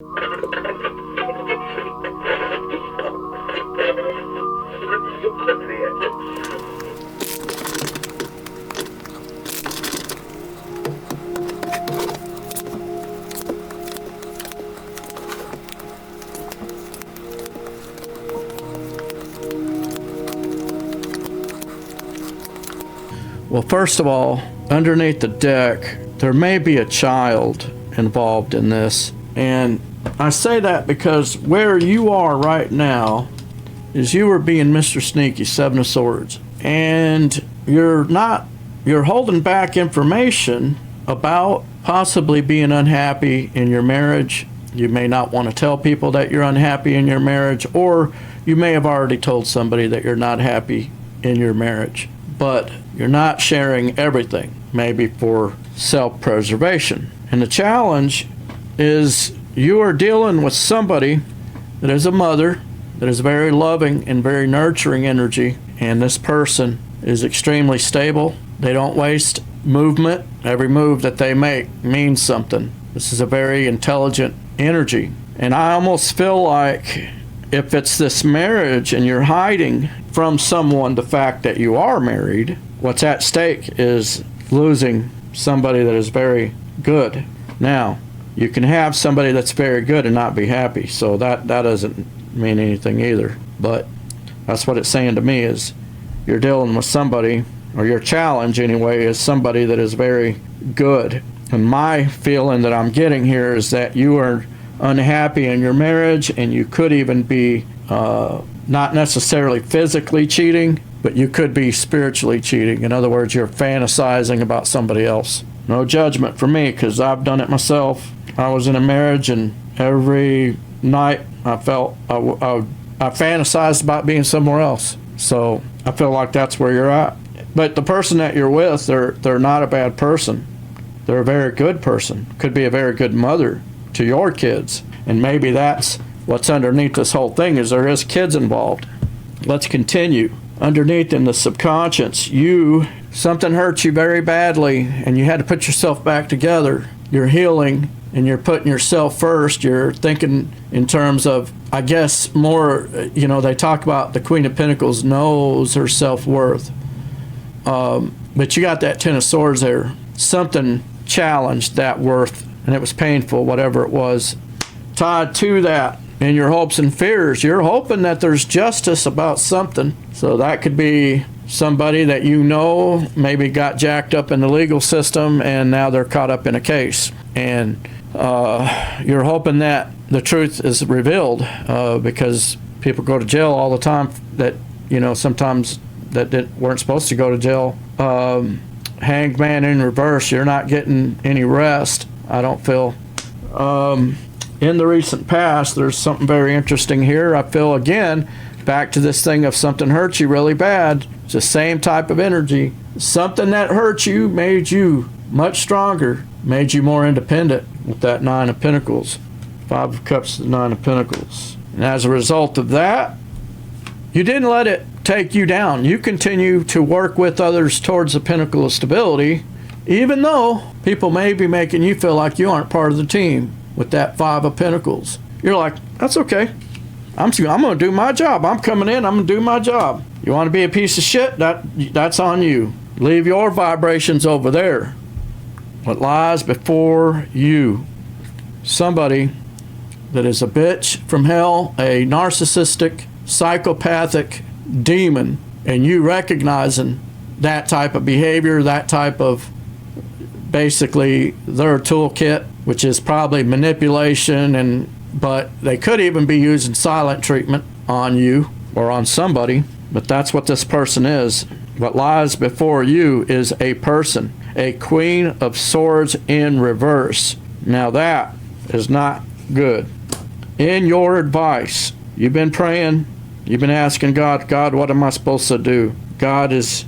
Well, first of all, underneath the deck, there may be a child involved in this. And I say that because where you are right now is you are being Mr. Sneaky, Seven of Swords. And you're holding back information about possibly being unhappy in your marriage. You may not want to tell people that you're unhappy in your marriage, or you may have already told somebody that you're not happy in your marriage. But you're not sharing everything, maybe for self-preservation. And the challenge is you are dealing with somebody that is a mother, that is very loving and very nurturing energy, and this person is extremely stable. They don't waste movement. Every move that they make means something. This is a very intelligent energy. And I almost feel like if it's this marriage and you're hiding from someone the fact that you are married, what's at stake is losing somebody that is very good. Now, you can have somebody that's very good and not be happy, so that doesn't mean anything either. But that's what it's saying to me, is you're dealing with somebody, or your challenge anyway, is somebody that is very good. And my feeling that I'm getting here is that you are unhappy in your marriage, and you could even be not necessarily physically cheating, but you could be spiritually cheating. In other words, you're fantasizing about somebody else. No judgment for me, because I've done it myself. I was in a marriage, and every night I felt I fantasized about being somewhere else. So I feel like that's where you're at. But the person that you're with, they're not a bad person. They're a very good person. Could be a very good mother to your kids. And maybe that's what's underneath this whole thing, is there is kids involved. Let's continue. Underneath in the subconscious, something hurt you very badly, and you had to put yourself back together. You're healing, and you're putting yourself first. You're thinking in terms of, I guess, more, they talk about the Queen of Pentacles knows her self-worth. But you got that Ten of Swords there. Something challenged that worth, and it was painful, whatever it was. Tied to that, in your hopes and fears, you're hoping that there's justice about something. So that could be somebody that maybe got jacked up in the legal system, and now they're caught up in a case. And you're hoping that the truth is revealed, because people go to jail all the time that, sometimes that weren't supposed to go to jail. Hanged man in reverse, you're not getting any rest, I don't feel. In the recent past, there's something very interesting here. I feel, again, back to this thing of something hurt you really bad. It's the same type of energy. Something that hurt you made you much stronger, made you more independent with that Nine of Pentacles. Five of Cups to the Nine of Pentacles. And as a result of that, you didn't let it take you down. You continue to work with others towards the pinnacle of stability, even though people may be making you feel like you aren't part of the team. With that Five of Pentacles, you're like, that's okay. I'm going to do my job. I'm coming in. I'm going to do my job. You want to be a piece of shit? That's on you. Leave your vibrations over there. What lies before you? Somebody that is a bitch from hell, a narcissistic, psychopathic demon, and you recognizing that type of behavior, that type of basically their toolkit, which is probably manipulation, but they could even be using silent treatment on you or on somebody. But that's what this person is. What lies before you is a person, a Queen of Swords in reverse. Now that is not good. In your advice, you've been praying, you've been asking God, what am I supposed to do? God is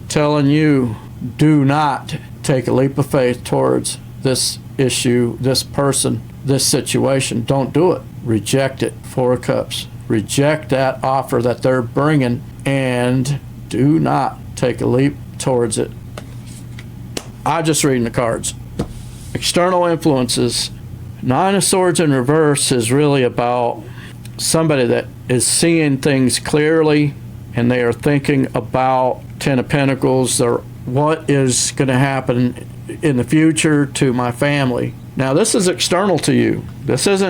telling you, do not take a leap of faith towards this issue, this person, this situation. Don't do it. Reject it. Four of Cups. Reject that offer that they're bringing, and do not take a leap towards it. I'm just reading the cards. External influences Nine of Swords in reverse is really about somebody that is seeing things clearly, and they are thinking about Ten of Pentacles, or what is going to happen in the future to my family. Now, this is external to you. This is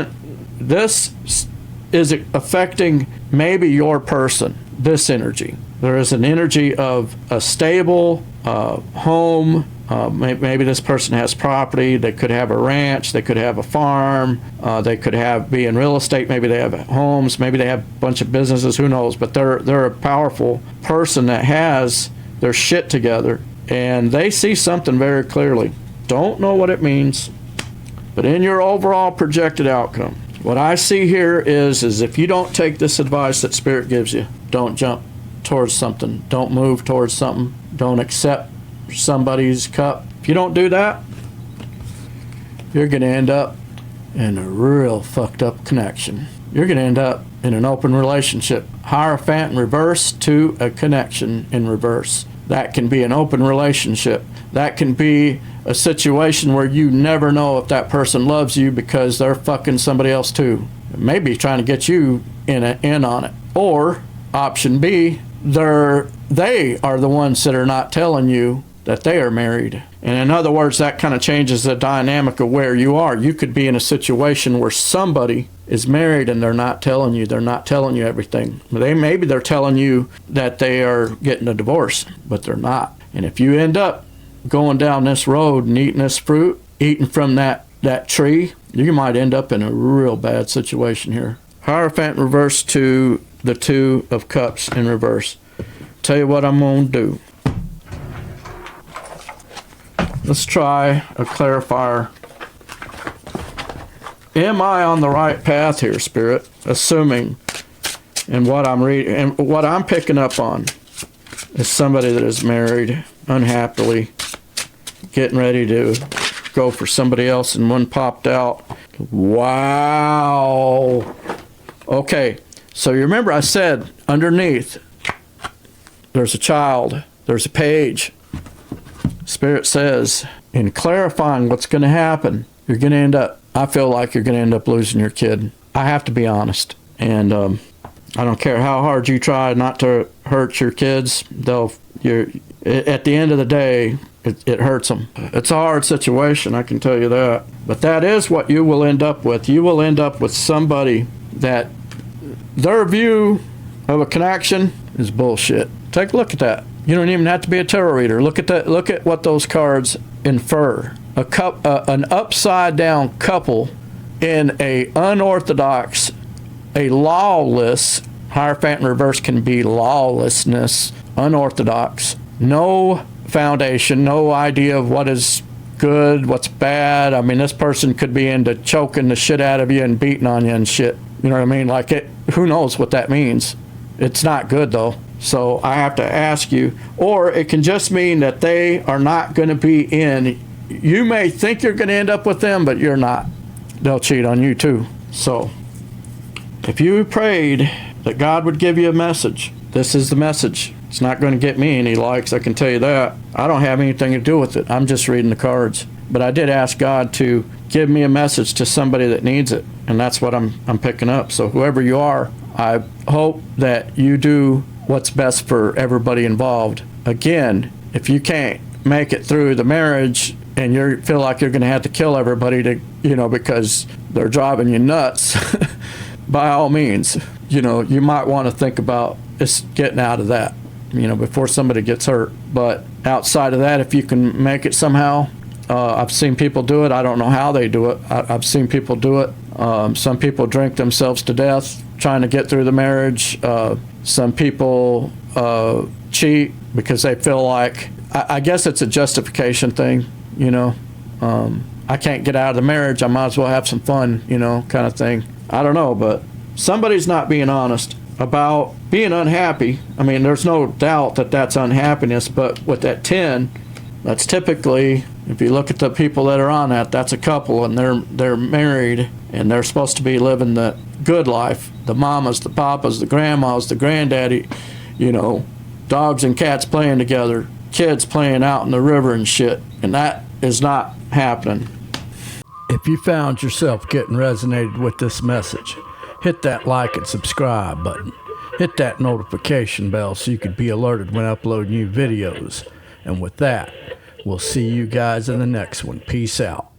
affecting maybe your person, this energy. There is an energy of a stable home. Maybe this person has property. They could have a ranch. They could have a farm. They could be in real estate. Maybe they have homes. Maybe they have a bunch of businesses. Who knows? But they're a powerful person that has their shit together, and they see something very clearly. Don't know what it means, but in your overall projected outcome, what I see here is if you don't take this advice that Spirit gives you, don't jump towards something. Don't move towards something. Don't accept somebody's cup. If you don't do that, you're going to end up in a real fucked up connection. You're going to end up in an open relationship. Hierophant in reverse to a connection in reverse. That can be an open relationship. That can be a situation where you never know if that person loves you because they're fucking somebody else too. Maybe trying to get you in on it. Or option B, they are the ones that are not telling you that they are married. And in other words, that kind of changes the dynamic of where you are. You could be in a situation where somebody is married and they're not telling you everything. Maybe they're telling you that they are getting a divorce, but they're not. And if you end up going down this road and eating this fruit, eating from that tree, you might end up in a real bad situation here. Hierophant in reverse to the Two of Cups in reverse. Tell you what I'm going to do. Let's try a clarifier. Am I on the right path here, Spirit? Assuming, and what I'm reading and what I'm picking up on is somebody that is married unhappily, getting ready to go for somebody else, and one popped out. Wow. Okay, so you remember I said underneath there's a child, there's a page. Spirit says, in clarifying what's going to happen, you're going to end up, I feel like you're going to end up losing your kid. I have to be honest. And I don't care how hard you try not to hurt your kids, at the end of the day, it hurts them. It's a hard situation, I can tell you that. But that is what you will end up with. You will end up with somebody that their view of a connection is bullshit. Take a look at that. You don't even have to be a tarot reader. Look at that. Look at what those cards infer. An upside down couple in a unorthodox, a lawless. Hierophant in reverse can be lawlessness, unorthodox, no foundation, no idea of what is good, what's bad. I mean, this person could be into choking the shit out of you and beating on you and shit. You know what I mean? Like who knows what that means? It's not good though. So I have to ask you, or it can just mean that they are not going to be in. You may think you're going to end up with them, but you're not. They'll cheat on you too. So if you prayed that God would give you a message, this is the message. It's not going to get me any likes, I can tell you that. I don't have anything to do with it. I'm just reading the cards. But I did ask God to give me a message to somebody that needs it, and that's what I'm picking up. So whoever you are, I hope that you do what's best for everybody involved. Again, if you can't make it through the marriage and you feel like you're going to have to kill everybody because they're driving you nuts, by all means, you might want to think about just getting out of that, before somebody gets hurt. But outside of that, if you can make it somehow, I've seen people do it. I don't know how they do it. I've seen people do it. Some people drink themselves to death trying to get through the marriage. Some people cheat because they feel like, I guess it's a justification thing, I can't get out of the marriage, I might as well have some fun, kind of thing. I don't know, but somebody's not being honest about being unhappy. I mean, there's no doubt that that's unhappiness, but with that 10, that's typically, if you look at the people that are on that, that's a couple, and they're married, and they're supposed to be living the good life. The mamas, the papas, the grandmas, the granddaddy, dogs and cats playing together, kids playing out in the river and shit, and that is not happening. If you found yourself getting resonated with this message, hit that like and subscribe button. Hit that notification bell so you can be alerted when I upload new videos. And with that, we'll see you guys in the next one. Peace out.